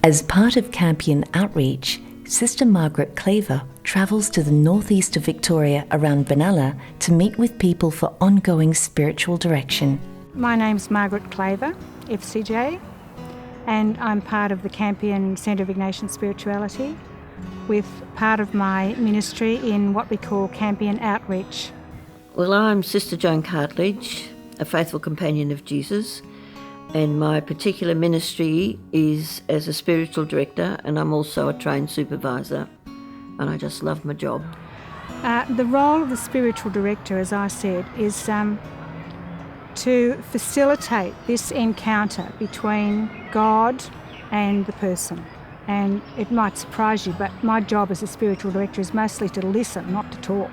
As part of Campion Outreach, Sister Margaret Claver travels to the northeast of Victoria around Benalla to meet with people for ongoing spiritual direction. My name's Margaret Claver, FCJ, and I'm part of the Campion Centre of Ignatian Spirituality, with part of my ministry in what we call Campion Outreach. Well, I'm Sister Joan Cartledge, a faithful companion of Jesus, and my particular ministry is as a spiritual director, and I'm also a trained supervisor, and I just love my job. The role of the spiritual director, as I said, is to facilitate this encounter between God and the person. And it might surprise you, but my job as a spiritual director is mostly to listen, not to talk.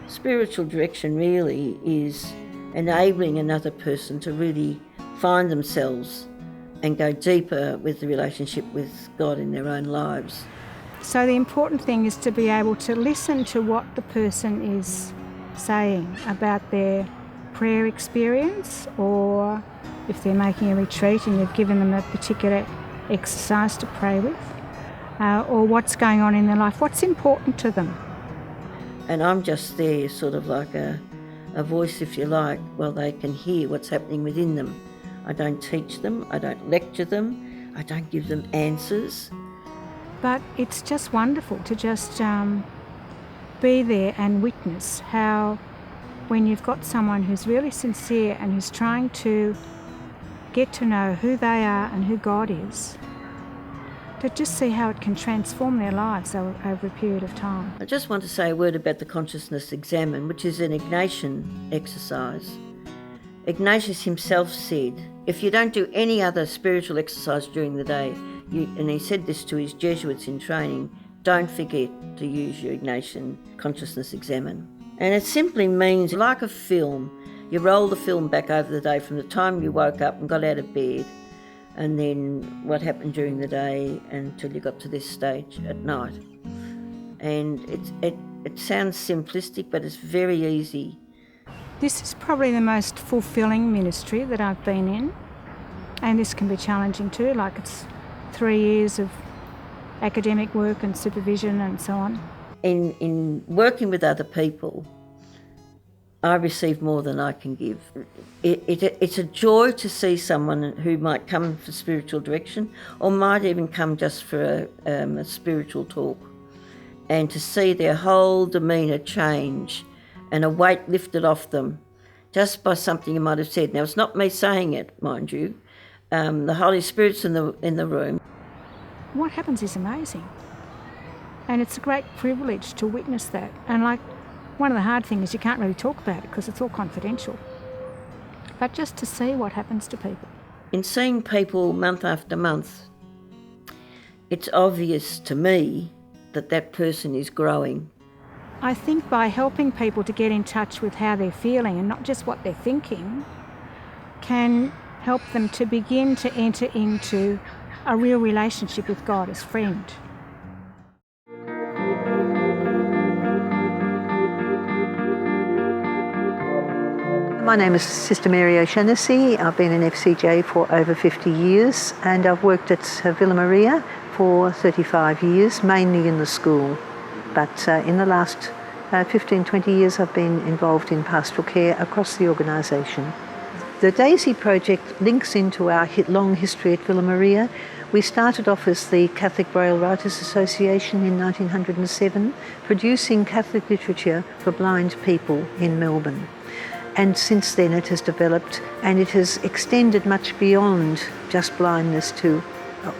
Spiritual direction really is enabling another person to really find themselves and go deeper with the relationship with God in their own lives. So the important thing is to be able to listen to what the person is saying about their prayer experience, or if they're making a retreat and you've given them a particular exercise to pray with, or what's going on in their life, what's important to them. And I'm just there sort of like a voice, if you like, while they can hear what's happening within them. I don't teach them, I don't lecture them, I don't give them answers. But it's just wonderful to just be there and witness how, when you've got someone who's really sincere and who's trying to get to know who they are and who God is, to just see how it can transform their lives over a period of time. I just want to say a word about the Consciousness Examen, which is an Ignatian exercise. Ignatius himself said, if you don't do any other spiritual exercise during the day, and he said this to his Jesuits in training, don't forget to use your Ignatian Consciousness Examen. And it simply means, like a film, you roll the film back over the day from the time you woke up and got out of bed, and then what happened during the day until you got to this stage at night. And it sounds simplistic, but it's very easy. This is probably the most fulfilling ministry that I've been in, and this can be challenging too, like it's 3 years of academic work and supervision and so on. In working with other people, I receive more than I can give. It's a joy to see someone who might come for spiritual direction or might even come just for a spiritual talk, and to see their whole demeanour change and a weight lifted off them just by something you might have said. Now, it's not me saying it, mind you. The Holy Spirit's in the room. What happens is amazing. And it's a great privilege to witness that. And like, one of the hard things is you can't really talk about it because it's all confidential. But just to see what happens to people. In seeing people month after month, it's obvious to me that that person is growing. I think by helping people to get in touch with how they're feeling and not just what they're thinking, can help them to begin to enter into a real relationship with God as friend. My name is Sister Mary O'Shaughnessy. I've been in FCJ for over 50 years, and I've worked at Villa Maria for 35 years, mainly in the school. But in the last 15, 20 years I've been involved in pastoral care across the organisation. The DAISY project links into our long history at Villa Maria. We started off as the Catholic Braille Writers Association in 1907, producing Catholic literature for blind people in Melbourne. And since then it has developed, and it has extended much beyond just blindness to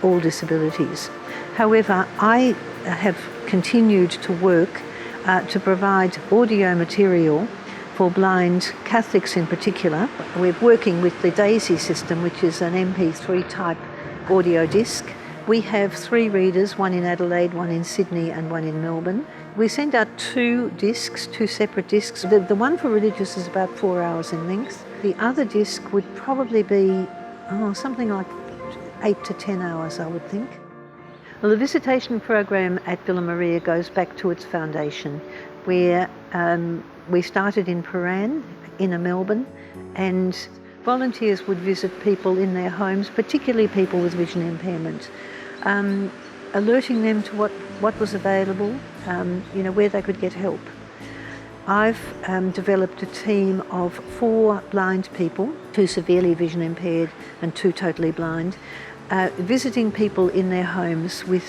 all disabilities. However, I have continued to work to provide audio material for blind Catholics in particular. We're working with the DAISY system, which is an MP3 type audio disc. We have 3 readers, one in Adelaide, one in Sydney and one in Melbourne. We send out 2 separate discs. The one for religious is about 4 hours in length. The other disc would probably be something like 8 to 10 hours, I would think. Well, the visitation program at Villa Maria goes back to its foundation, where we started in Paran, inner Melbourne, and volunteers would visit people in their homes, particularly people with vision impairment. alerting them to what was available, where they could get help. I've developed a team of 4 blind people, 2 severely vision impaired and 2 totally blind, visiting people in their homes with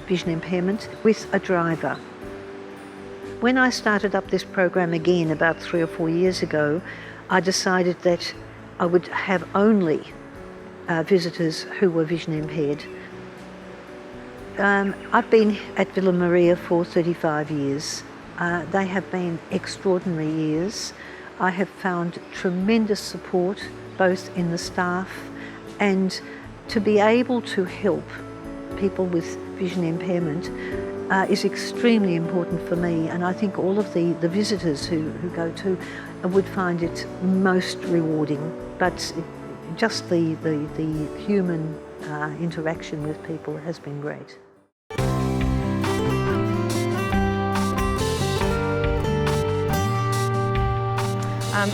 vision impairment with a driver. When I started up this program again about 3 or 4 years ago, I decided that I would have only visitors who were vision impaired. I've been at Villa Maria for 35 years. They have been extraordinary years. I have found tremendous support both in the staff, and to be able to help people with vision impairment is extremely important for me, and I think all of the visitors who go to would find it most rewarding. But just the human interaction with people has been great.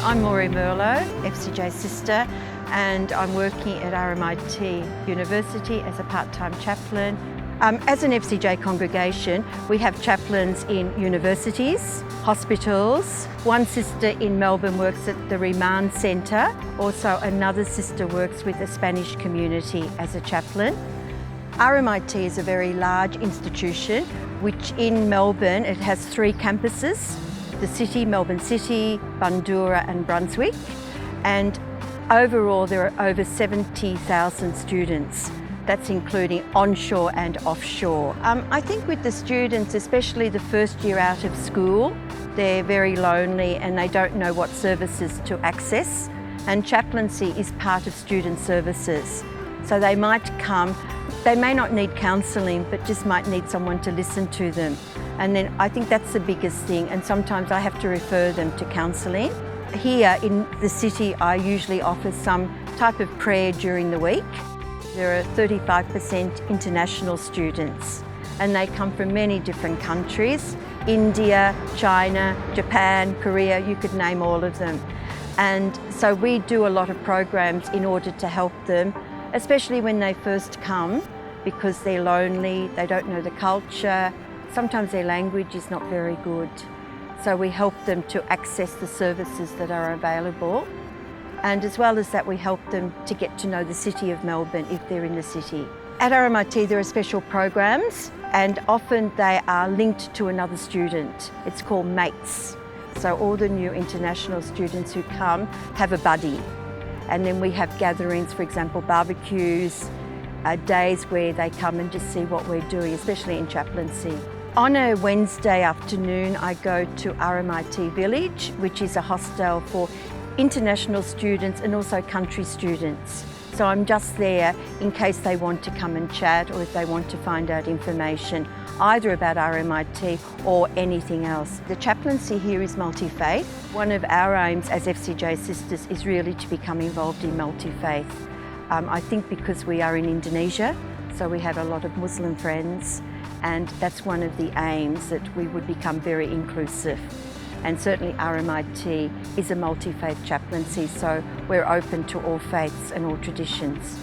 I'm Maureen Merlot, FCJ Sister, and I'm working at RMIT University as a part-time chaplain. As an FCJ congregation, we have chaplains in universities, hospitals. One sister in Melbourne works at the Remand Centre. Also, another sister works with the Spanish community as a chaplain. RMIT is a very large institution, which in Melbourne, it has 3 campuses. The city, Melbourne City, Bundoora and Brunswick. And overall there are over 70,000 students. That's including onshore and offshore. I think with the students, especially the first year out of school, they're very lonely and they don't know what services to access. And chaplaincy is part of student services. So they might come, they may not need counselling, but just might need someone to listen to them. And then I think that's the biggest thing, and sometimes I have to refer them to counselling. Here in the city, I usually offer some type of prayer during the week. There are 35% international students, and they come from many different countries: India, China, Japan, Korea, you could name all of them. And so we do a lot of programs in order to help them, especially when they first come, because they're lonely, they don't know the culture. Sometimes their language is not very good. So we help them to access the services that are available. And as well as that, we help them to get to know the city of Melbourne if they're in the city. At RMIT, there are special programs, and often they are linked to another student. It's called Mates. So all the new international students who come have a buddy. And then we have gatherings, for example, barbecues, days where they come and just see what we're doing, especially in chaplaincy. On a Wednesday afternoon, I go to RMIT Village, which is a hostel for international students and also country students. So I'm just there in case they want to come and chat, or if they want to find out information either about RMIT or anything else. The chaplaincy here is multi-faith. One of our aims as FCJ Sisters is really to become involved in multi-faith. I think because we are in Indonesia, so we have a lot of Muslim friends, and that's one of the aims, that we would become very inclusive. And certainly RMIT is a multi-faith chaplaincy, so we're open to all faiths and all traditions.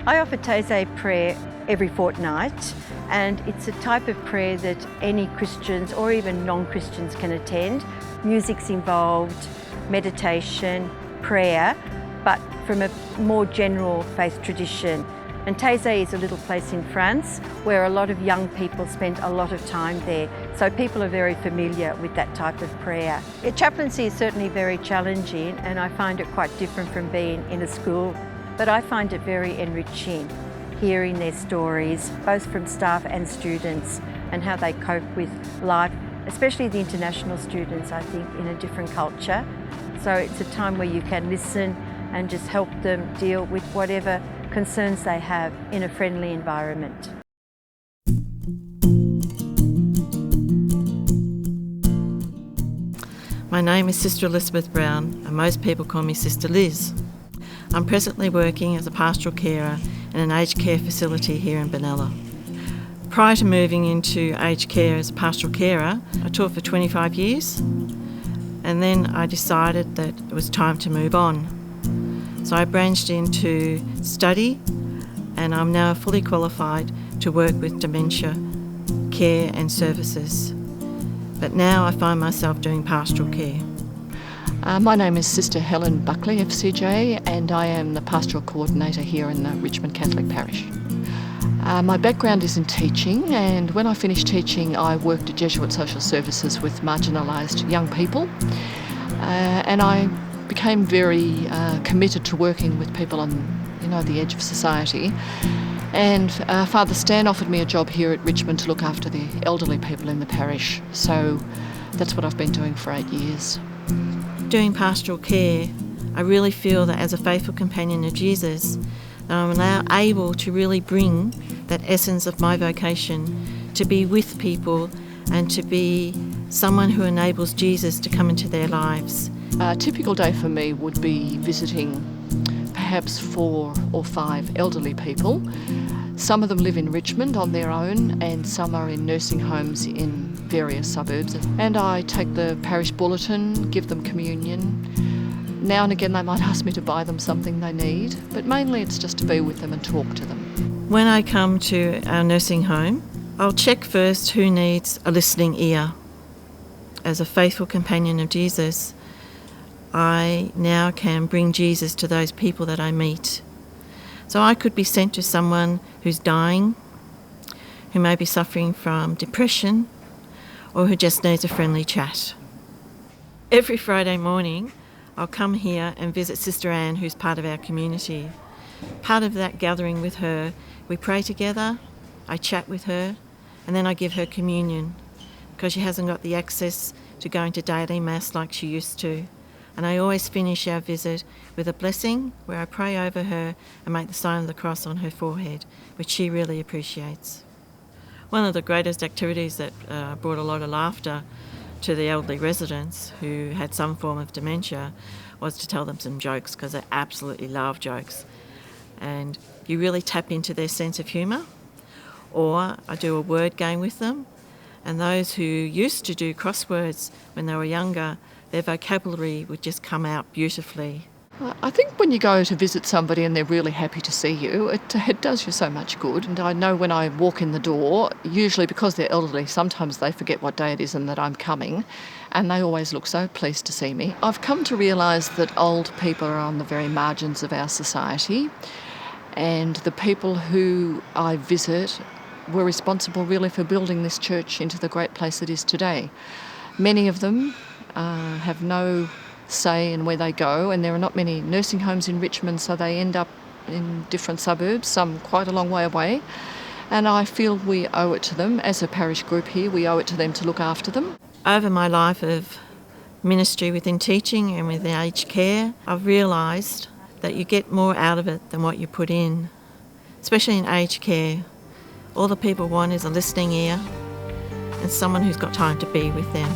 I offer Taizé prayer every fortnight, and it's a type of prayer that any Christians or even non-Christians can attend. Music's involved, meditation, prayer, but from a more general faith tradition. And Taizé is a little place in France where a lot of young people spend a lot of time there. So people are very familiar with that type of prayer. Chaplaincy is certainly very challenging, and I find it quite different from being in a school. But I find it very enriching, hearing their stories, both from staff and students, and how they cope with life, especially the international students, I think, in a different culture. So it's a time where you can listen and just help them deal with whatever concerns they have in a friendly environment. My name is Sister Elizabeth Brown, and most people call me Sister Liz. I'm presently working as a pastoral carer in an aged care facility here in Benalla. Prior to moving into aged care as a pastoral carer, I taught for 25 years, and then I decided that it was time to move on. So I branched into study and I'm now fully qualified to work with dementia care and services. But now I find myself doing pastoral care. My name is Sister Helen Buckley, FCJ, and I am the Pastoral Coordinator here in the Richmond Catholic Parish. My background is in teaching, and when I finished teaching I worked at Jesuit Social Services with marginalised young people, and I became very committed to working with people on the edge of society. And Father Stan offered me a job here at Richmond to look after the elderly people in the parish, so that's what I've been doing for 8 years. Doing pastoral care, I really feel that as a faithful companion of Jesus, that I'm now able to really bring that essence of my vocation to be with people and to be someone who enables Jesus to come into their lives. A typical day for me would be visiting perhaps 4 or 5 elderly people. Some of them live in Richmond on their own, and some are in nursing homes in various suburbs. And I take the parish bulletin, give them communion. Now and again they might ask me to buy them something they need, but mainly it's just to be with them and talk to them. When I come to our nursing home, I'll check first who needs a listening ear. As a faithful companion of Jesus, I now can bring Jesus to those people that I meet. So I could be sent to someone who's dying, who may be suffering from depression, or who just needs a friendly chat. Every Friday morning, I'll come here and visit Sister Anne, who's part of our community. Part of that gathering with her, we pray together, I chat with her, and then I give her communion, because she hasn't got the access to going to daily Mass like she used to. And I always finish our visit with a blessing where I pray over her and make the sign of the cross on her forehead, which she really appreciates. One of the greatest activities that brought a lot of laughter to the elderly residents who had some form of dementia was to tell them some jokes, because they absolutely love jokes. And you really tap into their sense of humour. Or I do a word game with them, and those who used to do crosswords when they were younger, their vocabulary would just come out beautifully. I think when you go to visit somebody and they're really happy to see you, it does you so much good. And I know when I walk in the door, usually because they're elderly, sometimes they forget what day it is and that I'm coming, and they always look so pleased to see me. I've come to realise that old people are on the very margins of our society, and the people who I visit were responsible really for building this church into the great place it is today. Many of them have no say in where they go, and there are not many nursing homes in Richmond, so they end up in different suburbs, some quite a long way away, and I feel we owe it to them. As a parish group here, we owe it to them to look after them. Over my life of ministry within teaching and within aged care, I've realised that you get more out of it than what you put in, especially in aged care. All the people want is a listening ear and someone who's got time to be with them.